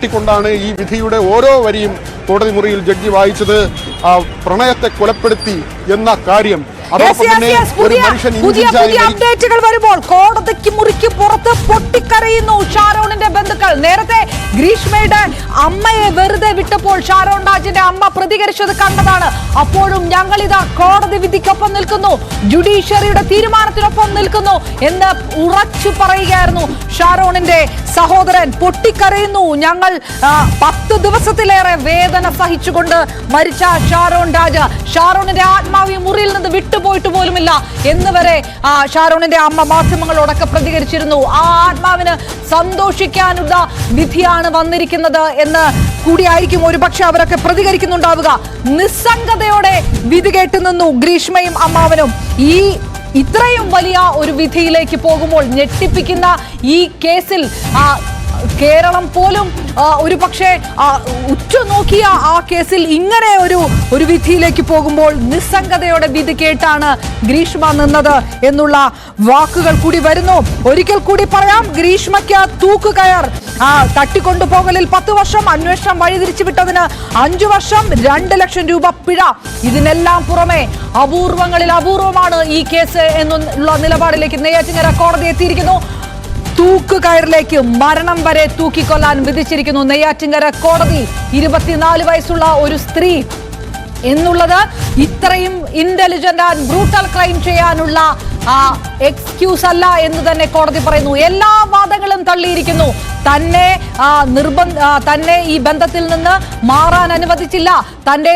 കൊണ്ടാണ് ഈ വിധിയുടെ ഓരോ വരിയും കോടതി മുറിയിൽ ജഡ്ജി വായിച്ചത്. പ്രണയത്തെ കൊലപ്പെടുത്തി എന്ന കാര്യം അപ്ഡേറ്റുകൾ വരുമ്പോൾ കോടതിക്ക് മുറിക്ക് പുറത്ത് പൊട്ടിക്കരയുന്നു ഷാരോണിന്റെ ബന്ധുക്കൾ. നേരത്തെ ഗ്രീഷ്മയുടെ അമ്മയെ വെറുതെ വിട്ടപ്പോൾ ഷാരോൺ രാജിന്റെ അമ്മ പ്രതികരിച്ചത് കണ്ടതാണ്. അപ്പോഴും ഞങ്ങളിതാ കോടതി വിധിക്കൊപ്പം നിൽക്കുന്നു, ജുഡീഷ്യറിയുടെ തീരുമാനത്തിനൊപ്പം നിൽക്കുന്നു എന്ന് ഉറച്ചു പറയുകയായിരുന്നു ഷാരോണിന്റെ സഹോദരൻ. പൊട്ടിക്കരയുന്നു. ഞങ്ങൾ 10 ദിവസത്തിലേറെ വേദന സഹിച്ചുകൊണ്ട് മരിച്ച ഷാരോൺ രാജ്, ഷാരോണിന്റെ ആത്മാവ് മുറിയിൽ നിന്ന് വിട്ടുപോയിട്ട് പോലുമില്ല എന്ന് വരെ ഷാരോണിന്റെ അമ്മ മാധ്യമങ്ങളോടൊക്കെ പ്രതികരിച്ചിരുന്നു. ആ ആത്മാവിന് സന്തോഷിക്കാനുള്ള വിധിയാണ് വന്നിരിക്കുന്നത് എന്ന് കൂടിയായിരിക്കും ഒരുപക്ഷെ അവരൊക്കെ പ്രതികരിക്കുന്നുണ്ടാവുക. നിസ്സംഗതയോടെ വിധി കേട്ടു നിന്നു ഗ്രീഷ്മയും അമ്മാവനും. ഇത്രയും വലിയ ഒരു വിധിയിലേക്ക് പോകുമ്പോൾ ഞെട്ടിപ്പിക്കുന്ന ഈ കേസിൽ കേരളം പോലും ഒരു പക്ഷേ ഉറ്റുനോക്കിയ ആ കേസിൽ ഇങ്ങനെ ഒരു വിധിയിലേക്ക് പോകുമ്പോൾ നിസ്സംഗതയോടെ വിധി കേട്ടാണ് ഗ്രീഷ്മ നിന്നത് എന്നുള്ള വാക്കുകൾ കൂടി വരുന്നു. ഒരിക്കൽ കൂടി പറയാം, ഗ്രീഷ്മയ്ക്ക് തൂക്കുകയർ, തട്ടിക്കൊണ്ടുപോകലിൽ 10 വർഷം, അന്വേഷണം വഴിതിരിച്ചു വിട്ടതിന് 5 വർഷം, 2 ലക്ഷം രൂപ പിഴ. ഇതിനെല്ലാം പുറമെ അപൂർവങ്ങളിൽ അപൂർവമാണ് ഈ കേസ് എന്നുള്ള നിലപാടിലേക്ക് നെയ്യാറ്റിൻകര കോടതി എത്തിയിരിക്കുന്നു. തൂക്കുകയറിലേക്ക് മരണം വരെ തൂക്കിക്കൊല്ലാൻ വിധിച്ചിരിക്കുന്നു നെയ്യാറ്റിൻകര കോടതി. 24 വയസ്സുള്ള ഒരു സ്ത്രീ എന്നുള്ളത് ഇത്രയും ഇന്റലിജന്റ് ആൻഡ് ബ്രൂട്ടൽ ക്രൈം ചെയ്യാനുള്ള എക്സ്ക്യൂസ് അല്ല എന്ന് തന്നെ കോടതി പറയുന്നു. എല്ലാ വാദങ്ങളും തള്ളിയിരിക്കുന്നു. തന്നെ ഈ ബന്ധത്തിൽ നിന്ന് മാറാൻ അനുവദിച്ചില്ല, തന്റെ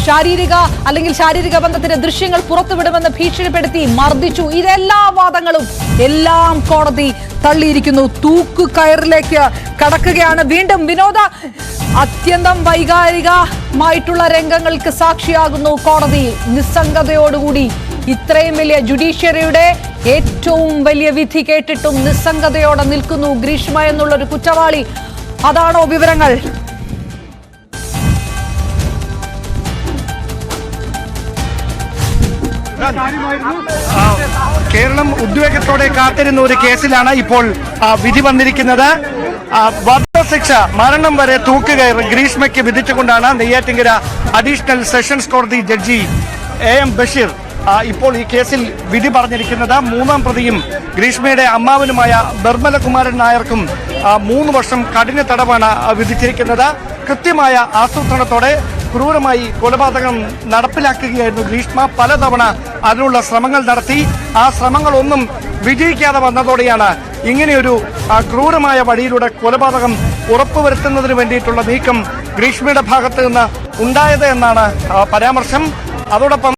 ശാരീരിക ബന്ധത്തിന്റെ ദൃശ്യങ്ങൾ പുറത്തുവിടുമെന്ന് ഭീഷണിപ്പെടുത്തി മർദ്ദിച്ചു. ഇതെല്ലാ വാദങ്ങളും എല്ലാം കോടതി തള്ളിയിരിക്കുന്നു. തൂക്കുകയറിലേക്ക് കടക്കുകയാണ് വീണ്ടും വിനോദ. അത്യന്തം വൈകാരികമായിട്ടുള്ള രംഗങ്ങൾക്ക് സാക്ഷിയാകുന്നു കോടതി. നിസ്സംഗതയോടുകൂടി ഇത്രയും വലിയ ജുഡീഷ്യറിയുടെ ഏറ്റവും വലിയ വിധി കേട്ടിട്ടും നിസ്സംഗതയോടെ നിൽക്കുന്നു ഗ്രീഷ്മ എന്നുള്ളൊരു കുറ്റവാളി. അതാണോ വിവരങ്ങൾ? കേരളം ഉദ്വേഗത്തോടെ കാത്തിരുന്ന ഒരു കേസിലാണ് ഇപ്പോൾ വിധി വന്നിരിക്കുന്നത്. വധശിക്ഷ, മരണം വരെ തൂക്കുകയർ ഗ്രീഷ്മയ്ക്ക് വിധിച്ചുകൊണ്ടാണ് നെയ്യാറ്റിൻകര അഡീഷണൽ സെഷൻസ് കോടതി ജഡ്ജി AM ബഷീർ ഇപ്പോൾ ഈ കേസിൽ വിധി പറഞ്ഞിരിക്കുന്നത്. 3ാം പ്രതിയും ഗ്രീഷ്മയുടെ അമ്മാവനുമായ ബർമലകുമാരൻ നായർക്കും 3 വർഷം കഠിന തടവാണ് വിധിച്ചിരിക്കുന്നത്. കൃത്യമായ ആസൂത്രണത്തോടെ ക്രൂരമായി കൊലപാതകം നടപ്പിലാക്കുകയായിരുന്നു ഗ്രീഷ്മ. പലതവണ അതിനുള്ള ശ്രമങ്ങൾ നടത്തി. ആ ശ്രമങ്ങളൊന്നും വിജയിക്കാതെ വന്നതോടെയാണ് ഇങ്ങനെയൊരു ക്രൂരമായ വഴിയിലൂടെ കൊലപാതകം ഉറപ്പുവരുത്തുന്നതിന് വേണ്ടിയിട്ടുള്ള നീക്കം ഗ്രീഷ്മയുടെ ഭാഗത്ത് നിന്ന് ഉണ്ടായത് എന്നാണ് പരാമർശം. അതോടൊപ്പം